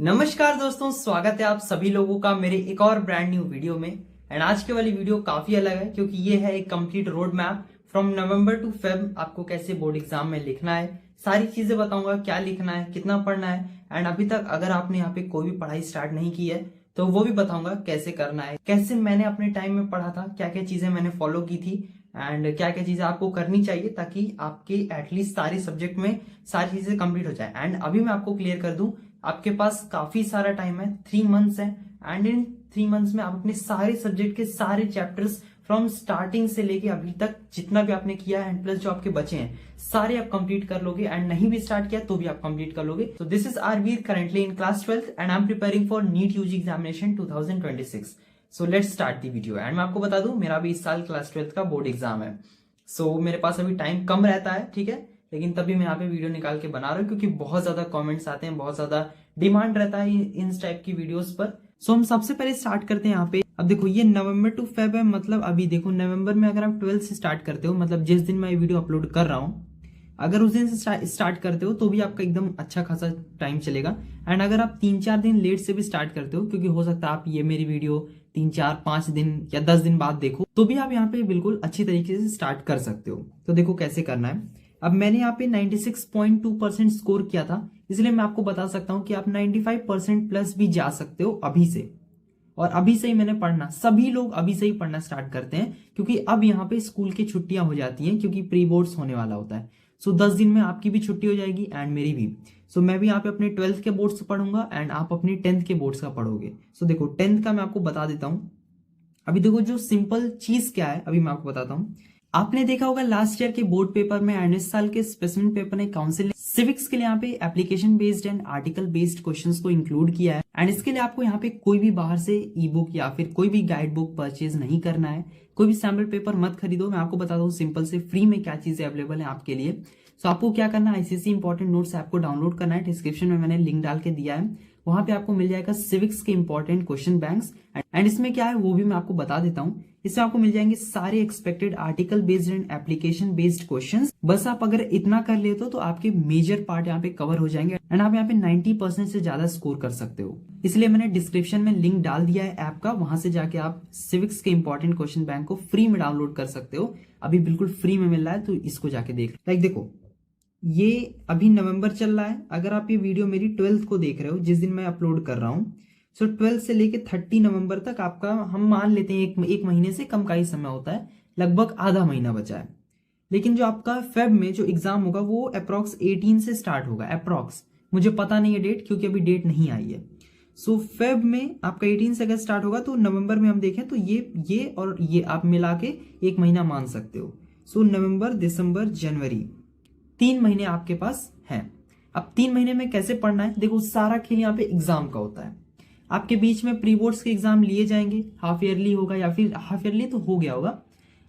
नमस्कार दोस्तों, स्वागत है आप सभी लोगों का मेरे एक और ब्रांड न्यू वीडियो में। एंड आज की वाली वीडियो काफी अलग है क्योंकि ये है एक complete road map from November to Feb. आपको कैसे बोर्ड एग्जाम में लिखना है, सारी चीजें बताऊंगा, क्या लिखना है, कितना पढ़ना है। एंड अभी तक अगर आपने यहाँ पे कोई भी पढ़ाई स्टार्ट नहीं की है तो वो भी बताऊंगा कैसे करना है, कैसे मैंने अपने टाइम में पढ़ा था, क्या क्या चीजें मैंने फॉलो की थी एंड क्या क्या चीजें आपको करनी चाहिए ताकि आपके एटलीस्ट सारे सब्जेक्ट में सारी चीजें कंप्लीट हो जाए। एंड अभी मैं आपको क्लियर कर दूं, आपके पास काफी सारा टाइम है, 3 मंथ्स है। एंड इन 3 मंथ्स में आप अपने सारे सब्जेक्ट के सारे चैप्टर्स फ्रॉम स्टार्टिंग से लेके अभी तक जितना भी आपने किया है एंड प्लस जो आपके बचे हैं सारे आप कंप्लीट कर लोगे। एंड नहीं भी स्टार्ट किया तो भी आप कंप्लीट कर लोगे। So this is Aarveer currently in class 12th and I am preparing for NEET UG examination 2026। So let's start the video. And मैं आपको बता दूं, मेरा भी इस साल क्लास 12th का बोर्ड एग्जाम है। सो मेरे पास अभी टाइम कम रहता है, ठीक है, लेकिन तभी मैं यहाँ पे वीडियो निकाल के बना रहा हूँ क्योंकि बहुत ज्यादा कमेंट्स आते हैं, बहुत ज्यादा डिमांड रहता है इन टाइप की वीडियोस पर। सो हम सबसे पहले स्टार्ट करते हैं यहाँ पे। अब देखो ये नवंबर टू फेब है, मतलब अभी देखो नवंबर में अगर आप 12 से स्टार्ट करते हो, मतलब जिस दिन मैं ये वीडियो अपलोड कर रहा हूँ, अगर उस दिन से स्टार्ट करते हो तो भी आपका एकदम अच्छा खासा टाइम चलेगा। एंड अगर आप 3-4 दिन लेट से भी स्टार्ट करते हो, क्योंकि हो सकता है आप ये मेरी वीडियो 3-4-5 दिन या 10 दिन बाद देखो, तो भी आप यहाँ पे बिल्कुल अच्छी तरीके से स्टार्ट कर सकते हो। तो देखो कैसे करना है। अब मैंने यहाँ पे 96.2% स्कोर किया था, इसलिए मैं आपको बता सकता हूँ कि आप 95% प्लस भी जा सकते हो अभी से। और अभी से ही मैंने पढ़ना, सभी लोग अभी से ही पढ़ना स्टार्ट करते हैं क्योंकि अब यहाँ पे स्कूल की छुट्टियां हो जाती हैं क्योंकि प्री बोर्ड्स होने वाला होता है। सो 10 दिन में आपकी भी छुट्टी हो जाएगी एंड मेरी भी। सो मैं भी यहाँ पे अपने 12th के बोर्ड्स से पढ़ूंगा एंड आप अपने 10th के बोर्ड्स का पढ़ोगे। सो देखो 10th का मैं आपको बता देता हूँ। अभी देखो जो सिंपल चीज क्या है अभी मैं आपको बताता हूँ। आपने देखा होगा लास्ट ईयर के बोर्ड पेपर में एंड इस साल के स्पेसिमेन पेपर ने काउंसिल सिविक्स के लिए यहाँ पे application based and article based questions को इंक्लूड किया है। एंड इसके लिए आपको यहाँ पे कोई भी बाहर से ई बुक या फिर कोई भी गाइड बुक परचेज नहीं करना है, कोई भी सैम्पल पेपर मत खरीदो। मैं आपको बता दूं सिंपल से फ्री में क्या चीजें अवेलेबल है आपके लिए। सो आपको क्या करना है, आईसीसी इंपॉर्टेंट नोट्स ऐप को डाउनलोड करना है। डिस्क्रिप्शन में मैंने लिंक डाल के दिया है, वहां पे आपको मिल जाएगा सिविक्स के इंपॉर्टेंट क्वेश्चन बैंक्स। एंड इसमें क्या है वो भी मैं आपको बता देता हूँ। इसमें आपको मिल जाएंगे सारे expected article based and application based questions. बस आप अगर इतना कर लेते हो तो आपके मेजर पार्ट यहाँ पे कवर हो जाएंगे एंड आप यहाँ पे 90% से ज्यादा स्कोर कर सकते हो। इसलिए मैंने डिस्क्रिप्शन में लिंक डाल दिया है ऐप का, वहां से जाके आप सिविक्स के इंपॉर्टेंट क्वेश्चन बैंक को फ्री में डाउनलोड कर सकते हो। अभी बिल्कुल फ्री में मिल रहा है, तो इसको जाके देख। देखो ये अभी नवंबर चल रहा है, अगर आप ये वीडियो मेरी 12th को देख रहे हो जिस दिन मैं अपलोड कर रहा हूँ, सो 12 से लेके 30 नवंबर तक आपका हम मान लेते हैं एक महीने से कम का ही समय होता है, लगभग आधा महीना बचा है। लेकिन जो आपका फेब में जो एग्जाम होगा वो अप्रॉक्स 18 से स्टार्ट होगा, अप्रॉक्स, मुझे पता नहीं है डेट क्योंकि अभी डेट नहीं आई है। सो फेब में आपका 18 से अगर स्टार्ट होगा तो नवंबर में हम देखें तो ये और ये आप मिला के एक महीना मान सकते हो। सो नवंबर, दिसंबर, जनवरी, 3 महीने आपके पास है। अब 3 महीने में कैसे पढ़ना है, देखो सारा खेल यहाँ पे एग्जाम का होता है। आपके बीच में प्री बोर्ड्स के एग्जाम लिए जाएंगे, हाफ ईयरली होगा या फिर हाफ ईयरली तो हो गया होगा।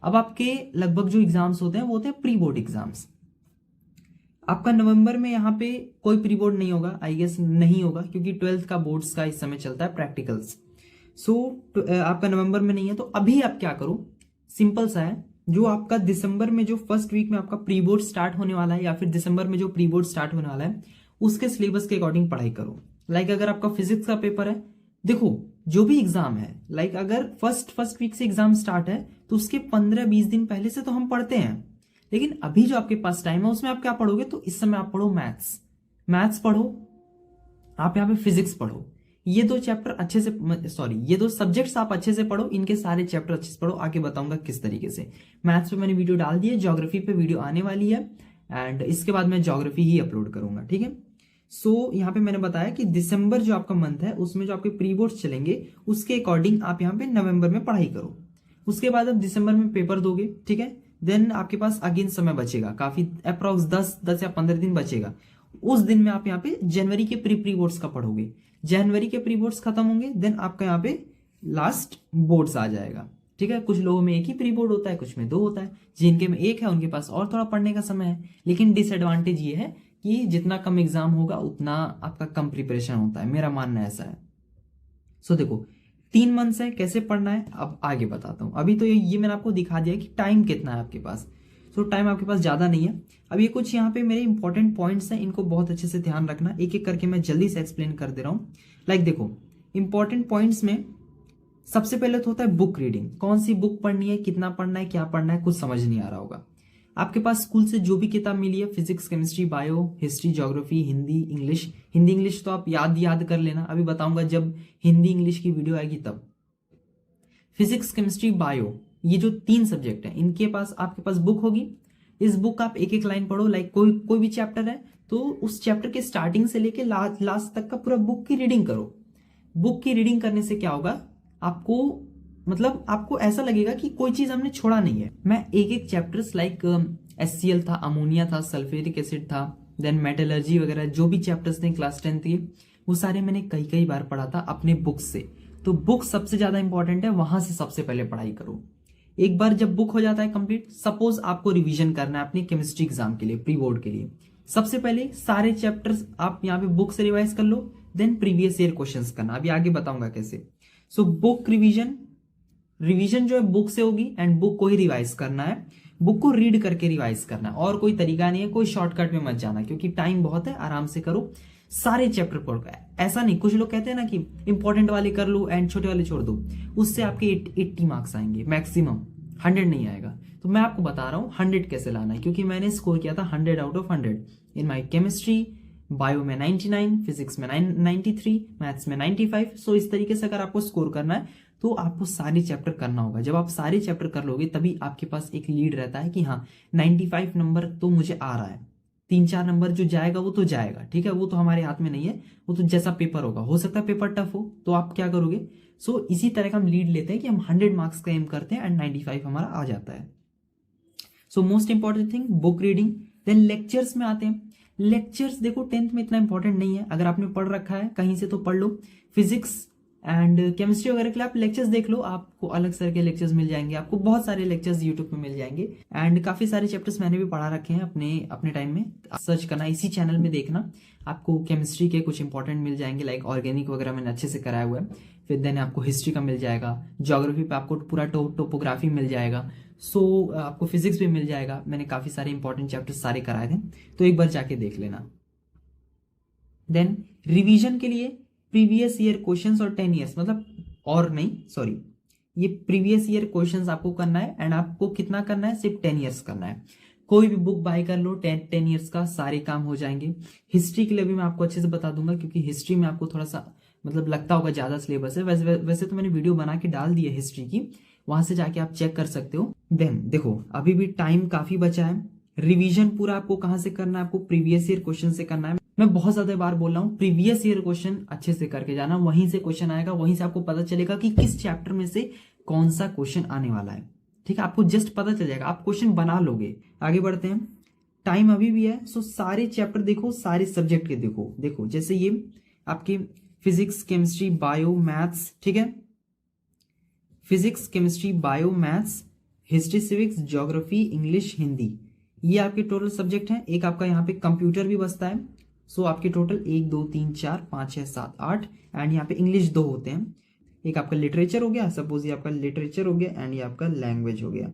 अब आपके लगभग जो एग्जाम्स होते हैं वो होते हैं प्री बोर्ड एग्जाम्स। आपका नवंबर में यहाँ पे कोई प्री बोर्ड नहीं होगा, आई गेस नहीं होगा क्योंकि 12th का बोर्ड्स का इस समय चलता है प्रैक्टिकल्स। सो आपका नवंबर में नहीं है, तो अभी आप क्या करो, सिंपल सा है। जो आपका दिसंबर में जो फर्स्ट वीक में आपका प्री बोर्ड स्टार्ट होने वाला है या फिर दिसंबर में जो प्री बोर्ड स्टार्ट होने वाला है उसके सिलेबस के अकॉर्डिंग पढ़ाई करो। अगर आपका फिजिक्स का पेपर है, देखो जो भी एग्जाम है, अगर फर्स्ट वीक से एग्जाम स्टार्ट है तो उसके 15-20 दिन पहले से तो हम पढ़ते हैं। लेकिन अभी जो आपके पास टाइम है उसमें आप क्या पढ़ोगे, तो इस समय आप पढ़ो मैथ्स पढ़ो, आप यहाँ पे फिजिक्स पढ़ो। ये दो चैप्टर अच्छे से, ये दो सब्जेक्ट्स आप अच्छे से पढ़ो, इनके सारे चैप्टर अच्छे से पढ़ो। आगे बताऊंगा किस तरीके से। मैथ्स पे मैंने वीडियो डाल दी है, ज्योग्राफी पे वीडियो आने वाली है एंड इसके बाद मैं ज्योग्राफी ही अपलोड करूंगा, ठीक है। सो यहाँ पे मैंने बताया कि दिसंबर जो आपका मंथ है उसमें जो आपके प्री बोर्ड्स चलेंगे उसके अकॉर्डिंग आप यहाँ पे नवंबर में पढ़ाई करो। उसके बाद आप दिसंबर में पेपर दोगे, ठीक है। देन आपके पास अगेन समय बचेगा काफी, अप्रॉक्स 10 या 15 दिन बचेगा। उस दिन में आप यहाँ पे जनवरी के प्री बोर्ड्स का पढ़ोगे। जनवरी के प्री बोर्ड्स खत्म होंगे, देन आपका यहाँ पे लास्ट बोर्ड्स आ जाएगा, ठीक है। कुछ लोगों में एक ही प्री बोर्ड होता है, कुछ में 2 होता है। जिनके में एक है उनके पास और थोड़ा पढ़ने का समय है, लेकिन डिसएडवांटेज ये है कि जितना कम एग्जाम होगा उतना आपका कम प्रिपरेशन होता है, मेरा मानना ऐसा है। सो देखो 3 मंथ्स है, कैसे पढ़ना है अब आगे बताता हूं। अभी तो ये मैंने आपको दिखा दिया कि टाइम कितना है आपके पास। सो टाइम आपके पास ज़्यादा नहीं है। अब ये कुछ यहाँ पे मेरे इंपॉर्टेंट पॉइंट्स हैं, इनको बहुत अच्छे से ध्यान रखना, एक एक करके मैं जल्दी से एक्सप्लेन कर दे रहा हूँ। लाइक देखो, इंपॉर्टेंट पॉइंट्स में सबसे पहले तो होता है बुक रीडिंग। कौन सी बुक पढ़नी है, कितना पढ़ना है, क्या पढ़ना है, कुछ समझ नहीं आ रहा होगा। आपके पास स्कूल से जो भी किताब मिली है, physics, chemistry, bio, history, geography, Hindi, English. Hindi English तो आप याद कर लेना, अभी बताऊंगा जब हिंदी इंग्लिश की वीडियो आएगी तब। फिजिक्स, केमिस्ट्री, बायो, ये जो 3 सब्जेक्ट हैं, इनके पास आपके पास बुक होगी। इस बुक का आप एक एक लाइन पढ़ो। लाइक कोई भी चैप्टर है तो उस चैप्टर के स्टार्टिंग से लेके लास्ट तक का पूरा बुक की रीडिंग करो। बुक की रीडिंग करने से क्या होगा, आपको ऐसा लगेगा कि कोई चीज हमने छोड़ा नहीं है। मैं एक एक चैप्टर्स लाइक HCl था, अमोनिया था, सल्फ्यूरिक एसिड था, देन मेटलर्जी वगैरह, जो भी चैप्टर्स थे क्लास 10 के, वो सारे मैंने कई बार पढ़ा था अपने बुक से। तो बुक सबसे ज्यादा इंपॉर्टेंट है, वहां से सबसे पहले पढ़ाई करो। एक बार जब बुक हो जाता है कंप्लीट, सपोज आपको रिवीजन करना है अपने केमिस्ट्री एग्जाम के लिए, प्री बोर्ड के लिए, सबसे पहले सारे चैप्टर्स आप यहाँ पे बुक से रिवाइज कर लो, देन प्रीवियस ईयर क्वेश्चंस करना। अभी आगे बताऊंगा कैसे। सो बुक रिवीजन जो है बुक से होगी, एंड बुक को ही रिवाइज करना है, बुक को रीड करके रिवाइज करना है, और कोई तरीका नहीं है, कोई शॉर्टकट में मत जाना, क्योंकि टाइम बहुत है, आराम से करो, सारे चैप्टर पढ़ कर। ऐसा नहीं, कुछ लोग कहते हैं ना कि इंपॉर्टेंट वाले कर लो एंड छोटे वाले छोड़ दो, उससे आपके 80 मार्क्स आएंगे मैक्सिमम, 100 नहीं आएगा। तो मैं आपको बता रहा हूँ 100 कैसे लाना है, क्योंकि मैंने स्कोर किया था 100 out of 100 in my chemistry, bio में 99, फिजिक्स में 93, मैथ्स में 95। सो इस तरीके से अगर आपको स्कोर करना है तो आपको सारे चैप्टर करना होगा। जब आप सारे चैप्टर कर लोगे तभी आपके पास एक लीड रहता है कि हाँ 95 नंबर तो मुझे आ रहा है, 3-4 नंबर जो जाएगा वो तो जाएगा, ठीक है, वो तो हमारे हाथ में नहीं है, वो तो जैसा पेपर होगा, हो सकता है पेपर टफ हो तो आप क्या करोगे। सो इसी तरह का हम लीड लेते हैं कि हम 100 मार्क्स का एम करते हैं एंड 95 हमारा आ जाता है। So most important thing book reading. Then lectures में आते हैं। लेक्चर्स देखो 10th में इतना इंपॉर्टेंट नहीं है, अगर आपने पढ़ रखा है कहीं से तो पढ़ लो। फिजिक्स एंड केमिस्ट्री वगैरह के लिए आप लेक्चर्स देख लो, आपको अलग तरह के लेक्चर्स मिल जाएंगे, आपको बहुत सारे लेक्चर्स यूट्यूब पे मिल जाएंगे, एंड काफी सारे चैप्टर्स मैंने भी पढ़ा रखे हैं अपने टाइम में। सर्च करना, इसी चैनल में देखना, आपको केमिस्ट्री के कुछ इंपॉर्टेंट मिल जाएंगे, लाइक ऑर्गेनिक वगैरह मैंने अच्छे से कराया हुआ है। फिर देन आपको हिस्ट्री का मिल जाएगा, ज्योग्राफी पे आपको पूरा टोपोग्राफी मिल जाएगा, सो आपको फिजिक्स भी मिल जाएगा। मैंने काफी सारे इंपॉर्टेंट चैप्टर्स सारे कराए थे, तो एक बार जाके देख लेना। देन रिवीजन के लिए प्रीवियस ईयर क्वेश्चंस और 10 ईयर्स, ये प्रीवियस ईयर क्वेश्चंस आपको करना है, एंड आपको कितना करना है, सिर्फ 10 ईयर्स करना है। कोई भी बुक बाय कर लो, 10 ईयर्स का सारे काम हो जाएंगे। हिस्ट्री के लिए भी मैं आपको अच्छे से बता दूंगा, क्योंकि हिस्ट्री में आपको थोड़ा सा लगता होगा ज्यादा सिलेबस है, वैसे तो मैंने वीडियो बना के डाल दी है हिस्ट्री की, वहां से जाके आप चेक कर सकते हो। देन देखो अभी भी टाइम काफी बचा है। रिवीजन पूरा आपको कहां से करना है, आपको प्रीवियस ईयर क्वेश्चन से करना है। मैं बहुत ज्यादा बार बोल रहा हूँ, प्रीवियस ईयर क्वेश्चन अच्छे से करके जाना, वहीं से क्वेश्चन आएगा, वहीं से आपको पता चलेगा कि किस चैप्टर में से कौन सा क्वेश्चन आने वाला है, ठीक है, आपको जस्ट पता चल जाएगा, आप क्वेश्चन बना लोगे। आगे बढ़ते हैं, टाइम अभी भी है, सो सारे चैप्टर देखो, सारे सब्जेक्ट के देखो जैसे ये आपके फिजिक्स, केमिस्ट्री, बायो, मैथ्स, ठीक है, physics, chemistry, bio, maths, history, civics, geography, English, Hindi, ये आपके टोटल सब्जेक्ट हैं। एक आपका यहाँ पे कंप्यूटर भी बसता है, सो आपके टोटल 1 2 3 4 5 6 7 8, एंड यहाँ पे इंग्लिश 2 होते हैं। एक आपका लिटरेचर हो गया, सपोज ये आपका लिटरेचर हो गया, एंड ये आपका लैंग्वेज हो गया।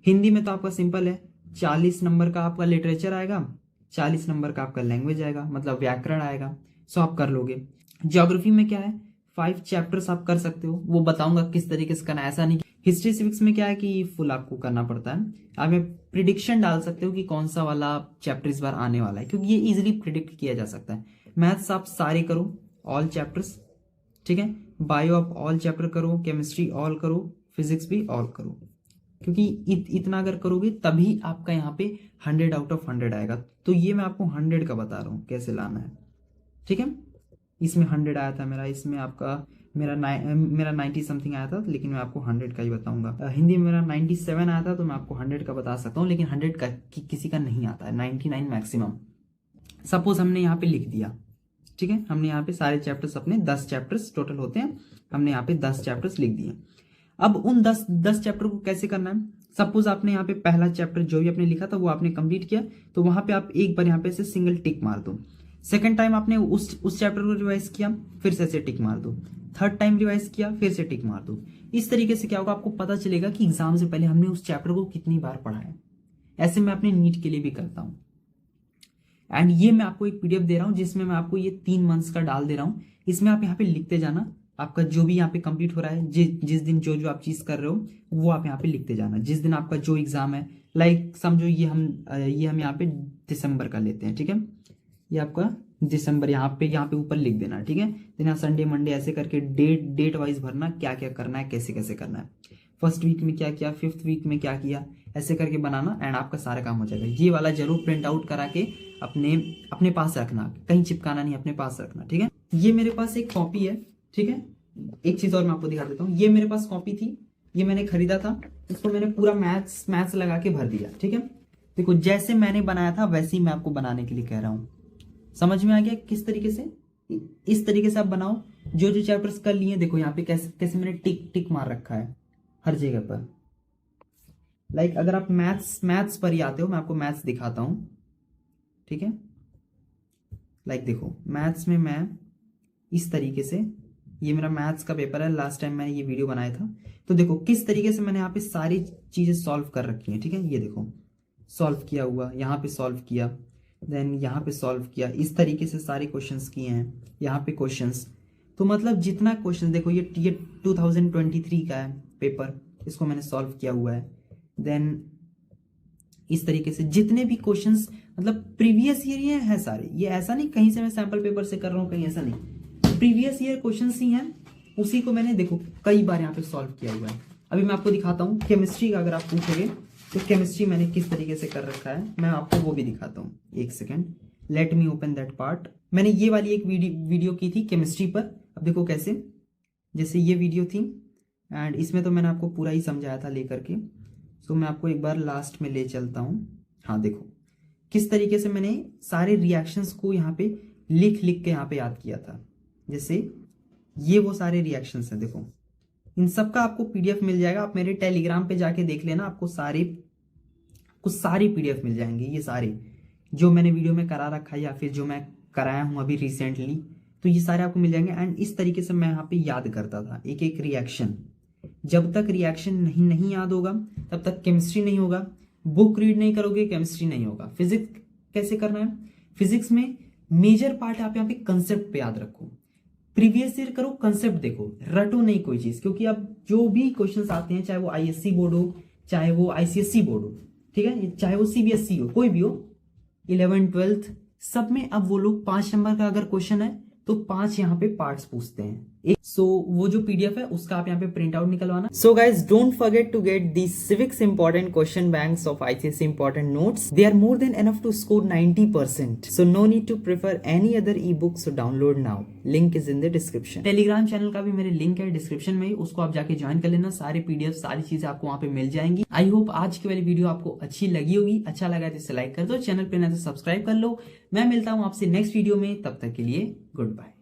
हिंदी में तो आपका सिंपल है, 40 नंबर का आपका लिटरेचर आएगा, 40 नंबर का आपका लैंग्वेज आएगा, मतलब व्याकरण आएगा, सो आप कर लोगे। ज्योग्राफी में क्या है, 5 चैप्टर्स आप कर सकते हो, वो बताऊंगा किस तरीके से करना है, ऐसा नहीं। हिस्ट्री सिविक्स में क्या है कि फुल आपको करना पड़ता है। आप प्रिडिक्शन डाल सकते हो कि कौन सा वाला चैप्टर इस बार आने वाला है, क्योंकि ये इजीली प्रिडिक्ट किया जा सकता है। मैथ्स आप सारे करो, ऑल चैप्टर्स, ठीक है, बायो आप ऑल चैप्टर करो, केमिस्ट्री ऑल करो, फिजिक्स भी ऑल करो, क्योंकि इतना अगर करोगे तभी आपका यहाँ पे 100 आउट ऑफ 100 आएगा। तो ये मैं आपको 100 का बता रहा हूँ कैसे लाना है, ठीक है। इसमें 100 आया था मेरा, इसमें आपका मेरा 90 समथिंग आया था, लेकिन मैं आपको 100 का ही बताऊंगा। हिंदी में मेरा 97 आया था, तो मैं आपको 100 का बता सकता हूँ, लेकिन 100 का किसी का नहीं आता है, 99 मैक्सिमम। सपोज हमने यहाँ पे लिख दिया, ठीक है, हमने यहाँ पे सारे चैप्टर्स, अपने 10 चैप्टर्स टोटल होते हैं, हमने यहाँ पे 10 चैप्टर्स लिख दिए। अब उन 10 चैप्टर को कैसे करना है, सपोज आपने यहाँ पे पहला चैप्टर जो भी आपने लिखा था वो आपने कंप्लीट किया, तो वहां पे आप एक बार यहाँ पे से सिंगल टिक मार दो। सेकंड टाइम आपने उस चैप्टर को रिवाइज किया, फिर से ऐसे टिक मार दो। थर्ड टाइम रिवाइज किया, फिर से टिक मार दो। इस तरीके से क्या होगा, आपको पता चलेगा कि एग्जाम से पहले हमने उस चैप्टर को कितनी बार पढ़ा है। ऐसे मैं अपने नीट के लिए भी करता हूँ। एंड ये मैं आपको एक पीडीएफ दे रहा हूँ जिसमें मैं आपको ये 3 मंथ्स का डाल दे रहा हूँ। इसमें आप यहाँ पे लिखते जाना, आपका जो भी यहाँ पे कंप्लीट हो रहा है, जिस दिन जो जो आप चीज कर रहे हो वो आप यहाँ पे लिखते जाना। जिस दिन आपका जो एग्जाम है, लाइक समझो ये हम यहाँ पे दिसंबर का लेते हैं, ठीक है, ये आपका दिसंबर यहाँ पे ऊपर लिख देना, ठीक है। देन यहाँ संडे मंडे ऐसे करके डेट वाइज भरना, क्या क्या करना है, कैसे कैसे करना है, फर्स्ट वीक में क्या किया, फिफ्थ वीक में क्या किया, ऐसे करके बनाना एंड आपका सारा काम हो जाएगा। ये वाला जरूर प्रिंट आउट करा के अपने पास रखना, कहीं चिपकाना नहीं, अपने पास रखना, ठीक है। ये मेरे पास एक कॉपी है, ठीक है। एक चीज और मैं आपको दिखा देता हूँ, ये मेरे पास कॉपी थी, ये मैंने खरीदा था, इसको मैंने पूरा मैथ्स लगा के भर दिया, ठीक है। देखो जैसे मैंने बनाया था वैसे ही मैं आपको बनाने के लिए कह रहा हूँ। समझ में आ गया किस तरीके से? इस तरीके से आप बनाओ। जो जो चैप्टर्स कर लिए, देखो यहाँ पे कैसे कैसे मैंने टिक टिक मार रखा है हर जगह पर। लाइक अगर आप मैथ्स पर ही आते हो, मैं आपको मैथ्स दिखाता हूं, ठीक है। लाइक देखो मैथ्स में मैं इस तरीके से, ये मेरा मैथ्स का पेपर है, लास्ट टाइम मैंने ये वीडियो बनाया था, तो देखो किस तरीके से मैंने यहाँ पे सारी चीजें सॉल्व कर रखी हैं, ठीक है। ये देखो सॉल्व किया हुआ, यहाँ पे सॉल्व किया, देन यहाँ पे सॉल्व किया, इस तरीके से सारे क्वेश्चंस किए हैं, यहाँ पे क्वेश्चंस। तो मतलब जितना क्वेश्चन, देखो ये 2023 का है पेपर, इसको मैंने सॉल्व किया हुआ है। देन इस तरीके से जितने भी क्वेश्चंस, मतलब प्रीवियस ईयर ये है सारे, ये ऐसा नहीं कहीं से मैं सैंपल पेपर से कर रहा हूँ, कहीं ऐसा नहीं, प्रीवियस ईयर क्वेश्चंस ही हैं, उसी को मैंने देखो कई बार यहाँ पे सॉल्व किया हुआ है। अभी मैं आपको दिखाता हूँ केमिस्ट्री का, अगर आप पूछोगे तो केमिस्ट्री मैंने किस तरीके से कर रखा है, मैं आपको वो भी दिखाता हूँ। एक second, let me open that part. मैंने ये वाली एक वीडियो की थी केमिस्ट्री पर, अब देखो कैसे, जैसे ये वीडियो थी एंड इसमें तो मैंने आपको पूरा ही समझाया था लेकर के, तो मैं आपको एक बार लास्ट में ले चलता हूँ। हाँ देखो किस तरीके से मैंने सारे रिएक्शंस को यहाँ पे लिख के यहाँ पे याद किया था। जैसे ये वो सारे रिएक्शंस हैं, देखो इन सब का आपको पीडीएफ मिल जाएगा, आप मेरे टेलीग्राम पे जाके देख लेना, आपको सारी पीडीएफ मिल जाएंगे, ये सारे जो मैंने वीडियो में करा रखा है या फिर जो मैं कराया हूँ अभी रिसेंटली, तो ये सारे आपको मिल जाएंगे। एंड इस तरीके से मैं यहाँ पे याद करता था एक एक रिएक्शन। जब तक रिएक्शन नहीं याद होगा तब तक केमिस्ट्री नहीं होगा। बुक रीड नहीं करोगे केमिस्ट्री नहीं होगा। फिजिक्स कैसे करना है, फिजिक्स में मेजर पार्ट आप यहाँ पे कंसेप्ट पे याद रखो, प्रीवियस ईयर करो, कंसेप्ट देखो, रटो नहीं कोई चीज, क्योंकि अब जो भी क्वेश्चंस आते हैं, चाहे वो आईएससी बोर्ड हो, चाहे वो आईसीएससी बोर्ड हो, ठीक है, चाहे वो सीबीएसई हो, कोई भी हो, 11th 12th सब में अब वो लोग 5 नंबर का अगर क्वेश्चन है तो 5 यहाँ पे पार्ट्स पूछते हैं। सो वो जो पीडीएफ है उसका आप यहाँ पे प्रिंट आउट निकलवाना। So guys don't forget to get the civics important question banks of ICSE important notes. They are more than enough to score 90%. So no need to prefer any other e book, so download now, link is in the description. Telegram channel का भी मेरे link है description में, उसको आप जाके join कर लेना, सारे पीडीएफ सारी चीजें आपको वहां पे मिल जाएंगी। आई होप आज की वाली वीडियो आपको अच्छी लगी होगी, अच्छा लगा तो इसे लाइक कर दो, चैनल पे ना तो सब्सक्राइब कर लो। मैं मिलता हूँ आपसे नेक्स्ट वीडियो में, तब तक के लिए गुड बाय।